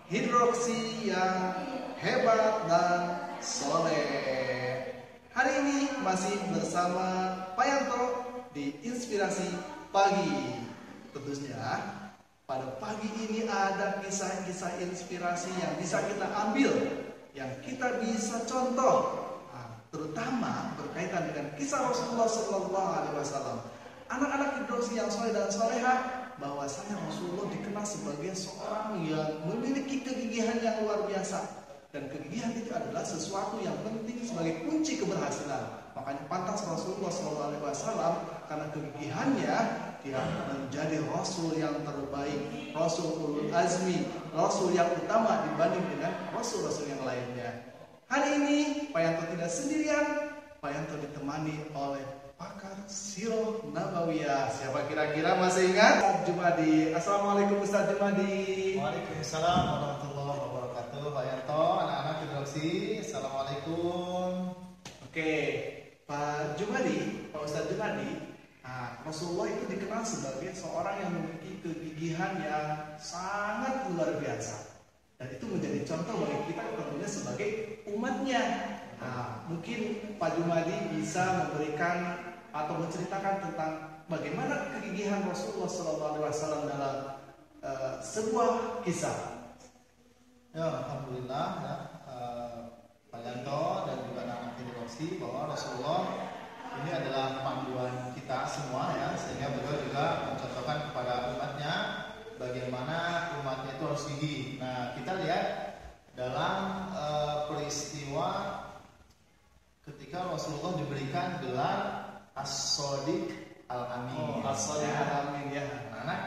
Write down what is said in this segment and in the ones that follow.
hidroksi yang hebat dan soleh. Hari ini masih bersama Pak Yanto di Inspirasi Pagi. Tentunya pada pagi ini ada kisah-kisah inspirasi yang bisa kita ambil, yang kita bisa contoh, terutama berkaitan dengan kisah Rasulullah SAW. Anak-anak hidroksi yang soleh dan soleha, bahwasanya Rasulullah dikenal sebagai seorang yang memiliki kegigihan yang luar biasa, dan kegigihan itu adalah sesuatu yang penting sebagai kunci keberhasilan. Makanya pantas Rasulullah SAW, karena kegigihannya dia menjadi Rasul yang terbaik, Rasul ulul azmi, Rasul yang utama dibanding dengan Rasul-Rasul yang lainnya. Hari ini Pak Yanto tidak sendirian, Pak Yanto ditemani oleh pakar Sirah Nabawiyah. Siapa kira-kira, masih ingat? Ustaz Jumadi. Assalamualaikum Ustaz Jumadi. Waalaikumsalam warahmatullahi wabarakatuh. Pak Yanto, anak-anak hidroksi, assalamualaikum. Oke, Pak Jumadi, Pak Ustaz Jumadi, Rasulullah itu dikenal sebagai seorang yang memiliki kegigihan yang sangat luar biasa, dan itu menjadi contoh bagi kita tentunya sebagai umatnya. Mungkin Pak Jumadi bisa memberikan atau menceritakan tentang bagaimana kegigihan Rasulullah SAW dalam sebuah kisah. Ya, alhamdulillah ya, Pak Yanto dan juga anak-anak hidroksi, bahwa Rasulullah ini adalah panduan kita semua ya, sehingga beliau juga mencontohkan kepada umatnya bagaimana umatnya itu harus gigih. Nah, kita lihat dalam peristiwa ketika Rasulullah diberikan gelar As-Shadiq Al-Amin. As-Shadiq Al-Amin ya. Anak-anak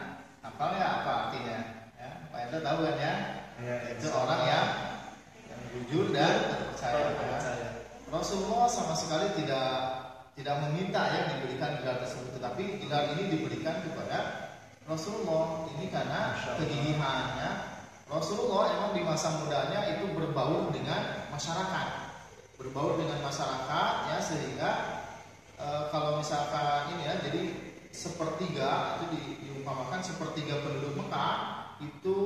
hafal ya apa artinya? Ya, Pak Yanto tahu kan ya? Ya, itu orang yang jujur dan terpercaya. Rasulullah sama sekali tidak meminta ya diberikan gelar tersebut, tetapi gelar ini diberikan kepada Rasulullah ini karena kegigihannya. Rasulullah emang di masa mudanya itu berbaur dengan masyarakat, ya, sehingga kalau misalkan ini ya, jadi sepertiga itu diumpamakan sepertiga penduduk Mekah itu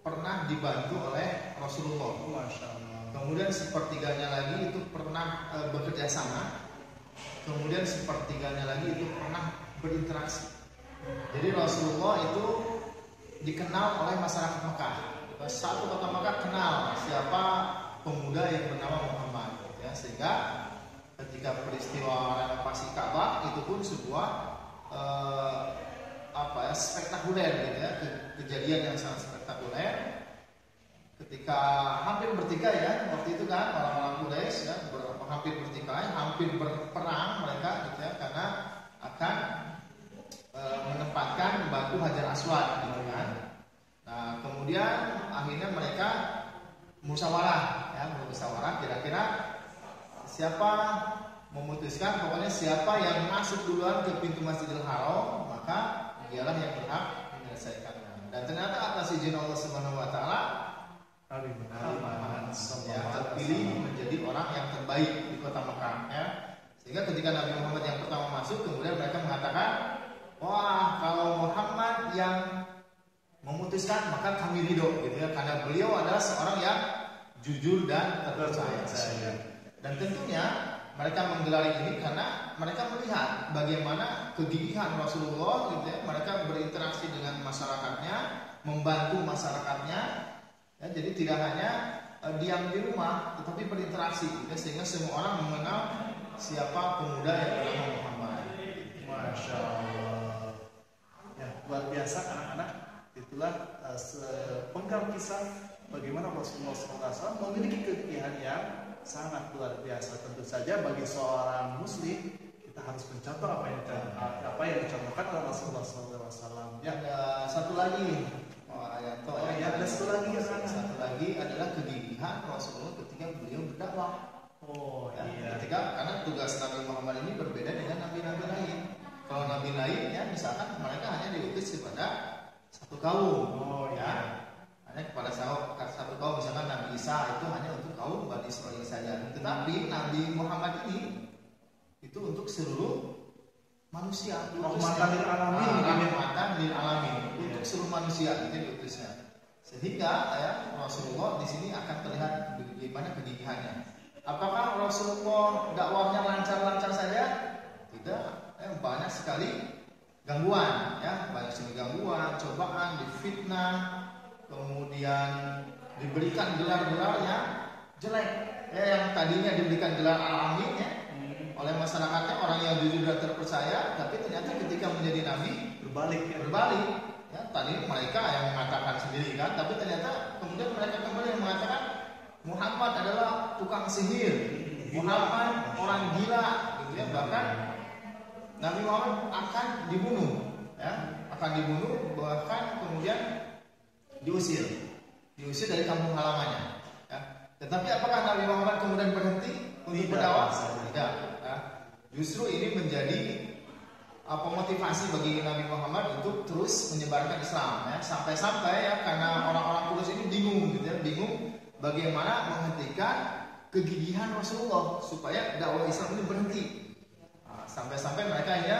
pernah dibantu oleh Rasulullah. Masya Allah. Kemudian sepertiganya lagi itu pernah bekerja sama. Kemudian sepertiganya lagi itu pernah berinteraksi. Jadi Rasulullah itu dikenal oleh masyarakat Mekah. Satu kota Mekah kenal siapa pemuda yang bernama Muhammad. Ya, sehingga ketika peristiwa renovasi Ka'bah itu pun sebuah spektakuler gitu ya, kejadian yang sangat spektakuler. Ketika hampir bertikai ya waktu itu kan orang-orang Quraisy ya, hampir bertikai, hampir berperang mereka gitu ya, karena akan menempatkan batu Hajar Aswad gitu kan. Nah, kemudian akhirnya mereka musyawarah kira-kira siapa memutuskan, pokoknya siapa yang masuk duluan ke pintu Masjidil Haram maka dialah yang berhak menyelesaikannya. Dan ternyata atas izin Allah Subhanahu wa taala ya, terpilih menjadi orang yang terbaik di kota Mekah ya. Sehingga ketika Nabi Muhammad yang pertama masuk, kemudian mereka mengatakan, wah, kalau Muhammad yang memutuskan maka kami ridho gitu ya, karena beliau adalah seorang yang jujur dan terpercaya. Dan tentunya mereka menggelar ini karena mereka melihat bagaimana kegigihan Rasulullah gitu ya. Mereka berinteraksi dengan masyarakatnya, membantu masyarakatnya ya, jadi tidak hanya diam di rumah tetapi berinteraksi gitu ya, sehingga semua orang mengenal siapa pemuda yang bernama Muhammad. Masya Allah. Ya, luar biasa anak-anak. Itulah sepenggal kisah bagaimana Rasulullah SAW memiliki kegigihan yang sangat luar biasa. Tentu saja bagi seorang muslim kita harus mencontoh apa yang dicontohkan oleh Rasulullah SAW. Ya, ada satu lagi. Ada satu lagi. Satu lagi adalah kegigihan Rasulullah ketika beliau berdakwah. Ketika karena tugas Nabi Muhammad ini berbeda dengan nabi-nabi lain. Kalau nabi lain ya misalkan mereka hanya diutus kepada satu kaum. Hanya kepada satu kaum, misalkan Nabi Isa itu hanya untuk kaum Bani Israil saja. Tetapi Nabi Muhammad ini itu untuk seluruh manusia. Rahmatan lil alamin. Rahmatan lil alamin untuk seluruh manusia itu diutusnya. Sehingga ya Rasulullah di sini akan terlihat bagaimana kegigihannya. Apakah Rasulullah dakwahnya lancar-lancar saja? Tidak, banyak sekali gangguan, ya, banyak sekali gangguan, cobaan, difitnah, kemudian diberikan gelar-gelar yang jelek, ya, yang tadinya diberikan gelar al-amin, ya, oleh masyarakatnya, orang yang jujur dan terpercaya, tapi ternyata ketika menjadi nabi berbalik. Ya, tadi mereka yang mengatakan sendiri kan, tapi ternyata kemudian mereka kembali mengatakan Muhammad adalah tukang sihir, Muhammad orang gila, gitu ya. Bahkan Nabi Muhammad akan dibunuh, ya, bahkan kemudian diusir dari kampung halamannya. Ya. Tetapi apakah Nabi Muhammad kemudian berhenti untuk berdakwah? Tidak. Ya. Justru ini menjadi motivasi bagi Nabi Muhammad untuk terus menyebarkan Islam, ya. Sampai-sampai ya karena orang-orang Quraisy ini bingung, gitu ya, bagaimana menghentikan kegigihan Rasulullah supaya dakwah Islam ini berhenti. Sampai-sampai mereka ya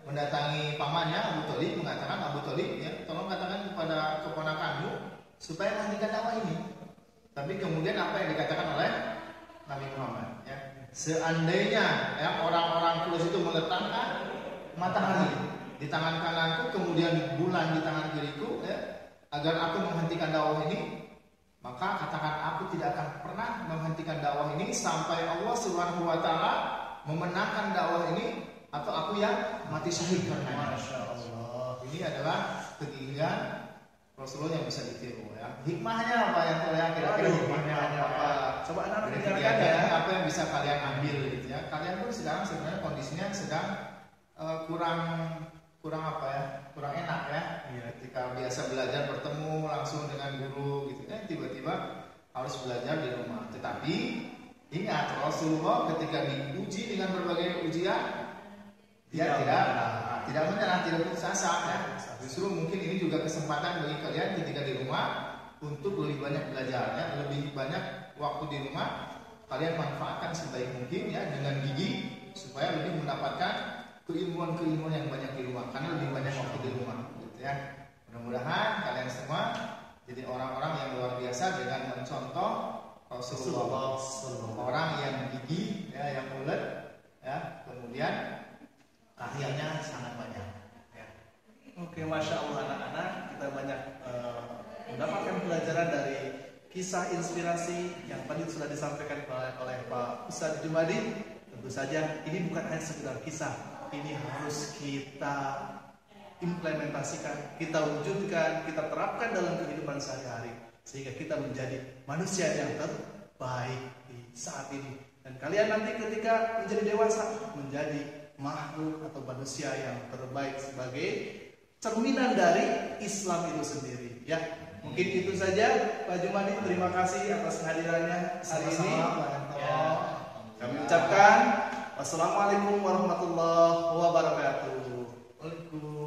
mendatangi pamannya Abu Thalib, mengatakan, Abu Thalib, ya, tolong katakan kepada keponakanmu supaya menghentikan dakwah ini. Tapi kemudian apa yang dikatakan oleh Nabi Muhammad, ya, seandainya ya orang-orang Quraisy itu meletakkan matahari di tangan kananku, kemudian bulan di tangan kiriku, ya, agar aku menghentikan dakwah ini, maka katakan aku tidak akan pernah menghentikan dakwah ini sampai Allah Subhanahu wa taala memenangkan dakwah ini atau aku yang mati syahid karena. Masya Allah. Ini adalah kegigihan Rasulullah yang bisa ditiru, ya. Hikmahnya apa yang terlihat? Kira-kira hikmahnya apa? Coba anak dengarkan ya. Apa yang bisa kalian ambil, gitu ya? Kalian pun sekarang sebenarnya kondisinya sedang kurang apa ya, kurang enak ya. Ketika biasa belajar bertemu langsung dengan guru, gitu ya, tiba-tiba harus belajar di rumah. Tetapi ingat, Rasulullah ketika diuji dengan berbagai ujian, dia tidak menyerah, tidak putus asa, ya. Justru mungkin ini juga kesempatan bagi kalian ketika di rumah untuk lebih banyak belajar, ya, lebih banyak waktu di rumah kalian manfaatkan sebaik mungkin, ya, dengan gigi supaya lebih mendapatkan keilmuan yang banyak di rumah, karena lebih banyak waktu di rumah, gitu ya. Mudah-mudahan kalian semua jadi orang-orang yang luar biasa dengan mencontoh Rasulullah, orang yang gigih, ya, yang ulet, ya, kemudian akhirnya sangat banyak. Ya. Oke, masya Allah anak-anak, kita banyak mendapatkan pelajaran dari kisah inspirasi yang tadi sudah disampaikan oleh Pak Ustadz Jumadi. Tentu saja ini bukan hanya sekedar kisah. Ini harus kita implementasikan, kita wujudkan, kita terapkan dalam kehidupan sehari-hari sehingga kita menjadi manusia yang terbaik di saat ini. Dan kalian nanti ketika menjadi dewasa menjadi makhluk atau manusia yang terbaik sebagai cerminan dari Islam itu sendiri. Ya, mungkin itu saja Pak Jumadi. Terima kasih atas kehadirannya hari ini. Ya, kami ucapkan wassalamualaikum warahmatullahi wabarakatuh. Waalaikumsalam.